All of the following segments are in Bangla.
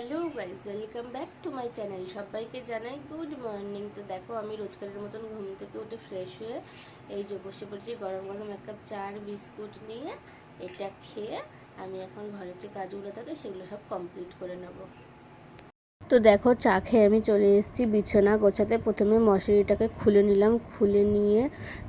Hello guys, welcome back to my channel. সবাইকে জানাই গুড মর্নিং। তো দেখো, আমি রোজকারের মতন ঘুম থেকে উঠে ফ্রেশ হয়ে এই যে বসে পড়ছি গরম গরম এক কাপ চা আর বিস্কুট নিয়ে। এটা খেয়ে আমি এখন ঘরের যে কাজগুলো থাকে সেগুলো সব কমপ্লিট করে নেবো। তো দেখো, চা খেয়ে আমি চলে এসেছি বিছানা গোছাতে। প্রথমে মশারিটাকে খুলে নিলাম, খুলে নিয়ে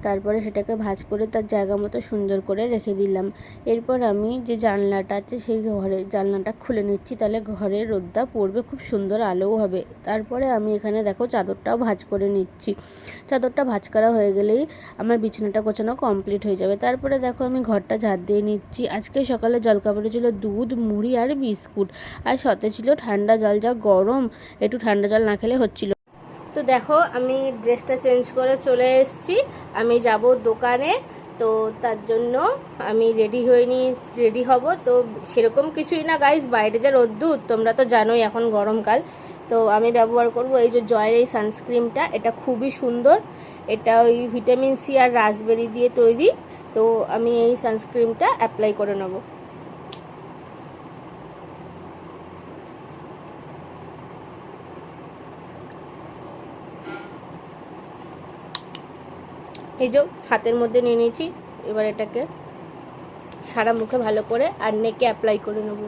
তারপরে সেটাকে ভাঁজ করে তার জায়গা মতো সুন্দর করে রেখে দিলাম। এরপর আমি যে জানলাটা আছে সেই ঘরের জানলাটা খুলে নিচ্ছি, তাহলে ঘরের রোদটা পড়বে, খুব সুন্দর আলোও হবে। তারপরে আমি এখানে দেখো চাদরটাও ভাঁজ করে নিচ্ছি। চাদরটা ভাঁজ করা হয়ে গেলেই আমার বিছানাটা গোছানো কমপ্লিট হয়ে যাবে। তারপরে দেখো আমি ঘরটা ঝাড় দিয়ে নিচ্ছি। আজকে সকালে জলখাবারে ছিল দুধ, মুড়ি আর বিস্কুট, আর সাথে ছিল ঠান্ডা জল। যা গরম, একটু ঠান্ডা জল না খেলে হচ্ছিল। তো দেখো, আমি ড্রেসটা চেঞ্জ করে চলে এসেছি। আমি যাব দোকানে, তো তার জন্য আমি রেডি হব। তো সেরকম কিছুই না গাইস, বাইরে যা রোদ্দুর তোমরা তো জানোই, এখন গরমকাল। তো আমি ব্যবহার করব এই যে জয়ের এই সানস্ক্রিনটা। এটা খুবই সুন্দর, এটা ওই ভিটামিন সি আর রাসবেরি দিয়ে তৈরি। তো আমি এই সানস্ক্রিনটা অ্যাপ্লাই করে নেব। এই যে হাতের মধ্যে নিয়ে নিয়েছি, এবার এটাকে সারা মুখে ভালো করে আর নেকে অ্যাপ্লাই করে নেব।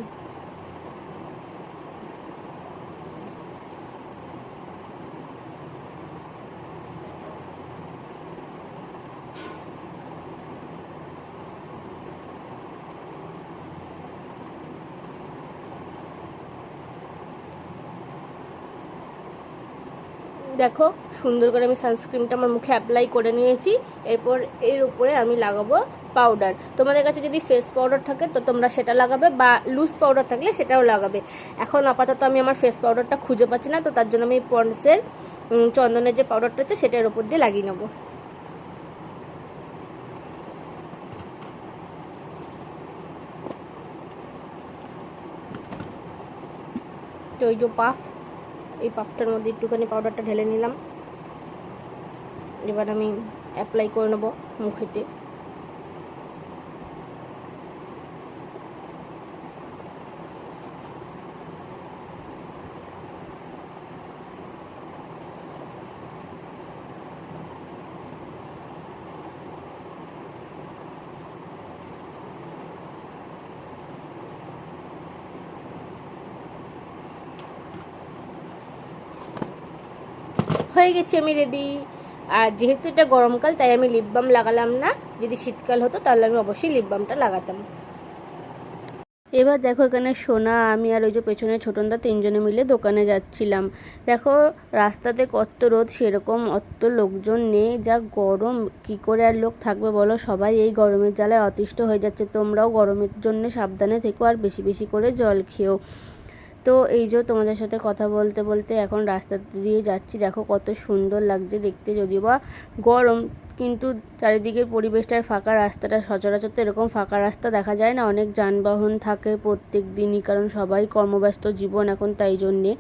দেখো, সুন্দর করে আমি সানস্ক্রিনটা আমার মুখে অ্যাপ্লাই করে নিয়েছি। এরপর এর উপরে আমি লাগাবো পাউডার। তোমাদের কাছে যদি ফেস পাউডার থাকে তো তোমরা সেটা লাগাবে, বা লুজ পাউডার থাকলে সেটাও লাগাবে। এখন আপাতত আমি আমার ফেস পাউডারটা খুঁজে পাচ্ছি না, তো তার জন্য আমি পন্ডসের চন্দনের যে পাউডারটা আছে সেটার উপর দিয়ে লাগিয়ে নেবো। তো ওই যে পাফ, এই পাফটার মধ্যে একটুখানি পাউডারটা ঢেলে নিলাম। এবার আমি অ্যাপ্লাই করে নেবো মুখেতে। হয়ে গেছি আমি রেডি। আর যেহেতু এটা গরমকাল তাই আমি লিপ বাম লাগালাম না, যদি শীতকাল হতো তাহলে আমি অবশ্যই লিপ বামটা লাগাতাম। এবার দেখো, এখানে সোনা, আমি আর ওই যে পেছনে ছোটনদা তিনজনে মিলে দোকানে যাচ্ছিলাম। দেখো রাস্তাতে কত রোদ, সেরকম অত লোকজন নেই। যা গরম, কি করে আর লোক থাকবে বলো? সবাই এই গরমের জ্বালায় অতিষ্ঠ হয়ে যাচ্ছে। তোমরাও গরমের জন্য সাবধানে থেকো আর বেশি বেশি করে জল খেও। তো এই যে তোমাদের সাথে কথা বলতে বলতে এখন রাস্তা দিয়ে যাচ্ছি। দেখো কত সুন্দর লাগছে দেখতে, যদিও বা গরম, কিন্তু চারিদিকের পরিবেশটার ফাঁকা। রাস্তাটা সচরাচর তো এরকম ফাঁকা রাস্তা দেখা যায় না, অনেক যানবাহন থাকে প্রত্যেক দিনই, কারণ সবাই কর্মব্যস্ত জীবন এখন, তাই জন্যে।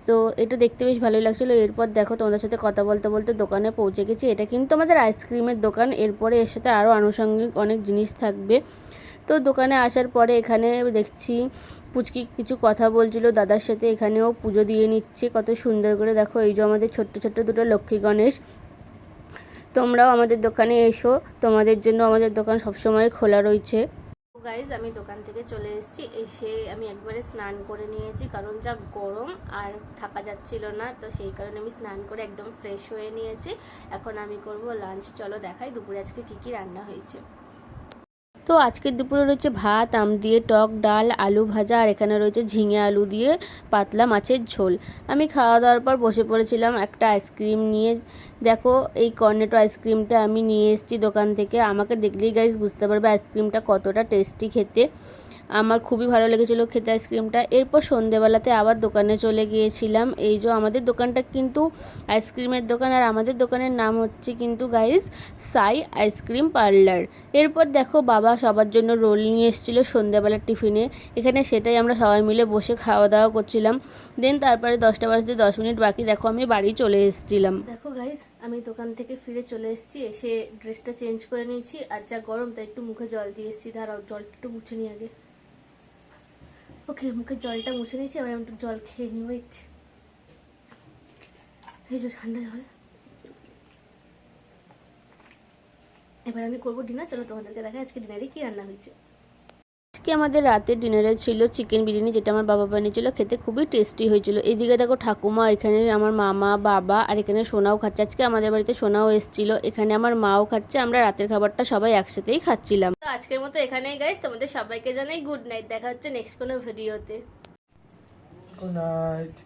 তো এটা দেখতে বেশ ভালোই লাগছিলো। এরপর দেখো, তোমাদের সাথে কথা বলতে বলতে দোকানে পৌঁছে গেছি। এটা কিন্তু আমাদের আইসক্রিমের দোকান। এরপরে এর সাথে আরও আনুষঙ্গিক অনেক জিনিস থাকবে। তো দোকানে আসার পরে এখানে দেখছি পুচকি কিছু কথা বলছিল দাদার সাথে। এখানেও পুজো দিয়ে নিচ্ছে কত সুন্দর করে। দেখো এই যে আমাদের ছোট্ট ছোট্ট দুটো লক্ষ্মী গণেশ। তোমরাও আমাদের দোকানে এসো, তোমাদের জন্য আমাদের দোকান সবসময় খোলা রয়েছে। গাইজ, আমি দোকান থেকে চলে এসেছি। এসে আমি একবারে স্নান করে নিয়েছি, কারণ যা গরম আর থাকা যাচ্ছিল না। তো সেই কারণে আমি স্নান করে একদম ফ্রেশ হয়ে নিয়েছি। এখন আমি করব লাঞ্চ। চলো দেখাই দুপুরে আজকে কী কী রান্না হয়েছে। তো আজকের দুপুরে রয়েছে ভাত, আম দিয়ে টক, ডাল, আলু ভাজা, আর এখানে রয়েছে ঝিঙে আলু দিয়ে পাতলা মাছের ঝোল। আমি খাওয়া দাওয়ার পর বসে পড়েছিলাম একটা আইসক্রিম নিয়ে। দেখো এই কর্নেটো আইসক্রিমটা আমি নিয়ে এসেছি দোকান থেকে। আমাকে দেখলেই গাইস বুঝতে পারবে আইসক্রিমটা কতটা টেস্টি খেতে। আমার খুবই ভালো লেগেছিলো খেতে আইসক্রিমটা। এরপর সন্ধেবেলাতে আবার দোকানে চলে গিয়েছিলাম। এই যে আমাদের দোকানটা কিন্তু আইসক্রিমের দোকান, আর আমাদের দোকানের নাম হচ্ছে কিন্তু গাইস সাই আইসক্রিম পার্লার। এরপর দেখো, বাবা সবার জন্য রোল নিয়ে এসেছিলো সন্ধেবেলার টিফিনে। এখানে সেটাই আমরা সবাই মিলে বসে খাওয়া দাওয়া করছিলাম। দেন তারপরে 10টা বাজতে 10 মিনিট বাকি, দেখো আমি বাড়ি চলে এসেছিলাম। দেখো গাইস, আমি দোকান থেকে ফিরে চলে এসেছি। এসে ড্রেসটা চেঞ্জ করে নিয়েছি, আর যা গরম তাই একটু মুখে জল দিয়ে এসেছি। দাঁড়াও, জলটা একটু মুছে নিই আগে। ওকে, মুখে জলটা মুছে নিয়েছি, এবার আমি একটু জল খেয়ে নিই। ওয়েট, এই যে ঠান্ডা জল। এবার আমি করবো ডিনার। চলো তোমাদেরকে দেখাই আজকে ডিনারে কি রান্না হয়েছে। আজকে আমাদের রাতের ডিনারে ছিল চিকেন বিরিয়ানি, যেটা আমার বাবা বানিয়েছিল। খেতে খুবই টেস্টি হয়েছিল। এদিকে দেখো ঠাকুমা, এখানে আমার মামা, বাবা, আর এখানে সোনাও খাচ্ছে। আজকে আমাদের বাড়িতে সোনাও এসেছিল। এখানে আমার মাও খাচ্ছে। আমরা রাতের খাবারটা সবাই একসাথেই খাচ্ছিলাম। তো আজকের মতো এখানেই গাইস, তোমাদের সবাইকে জানাই গুড নাইট। দেখা হচ্ছে নেক্সট কোনো ভিডিওতে। Good night.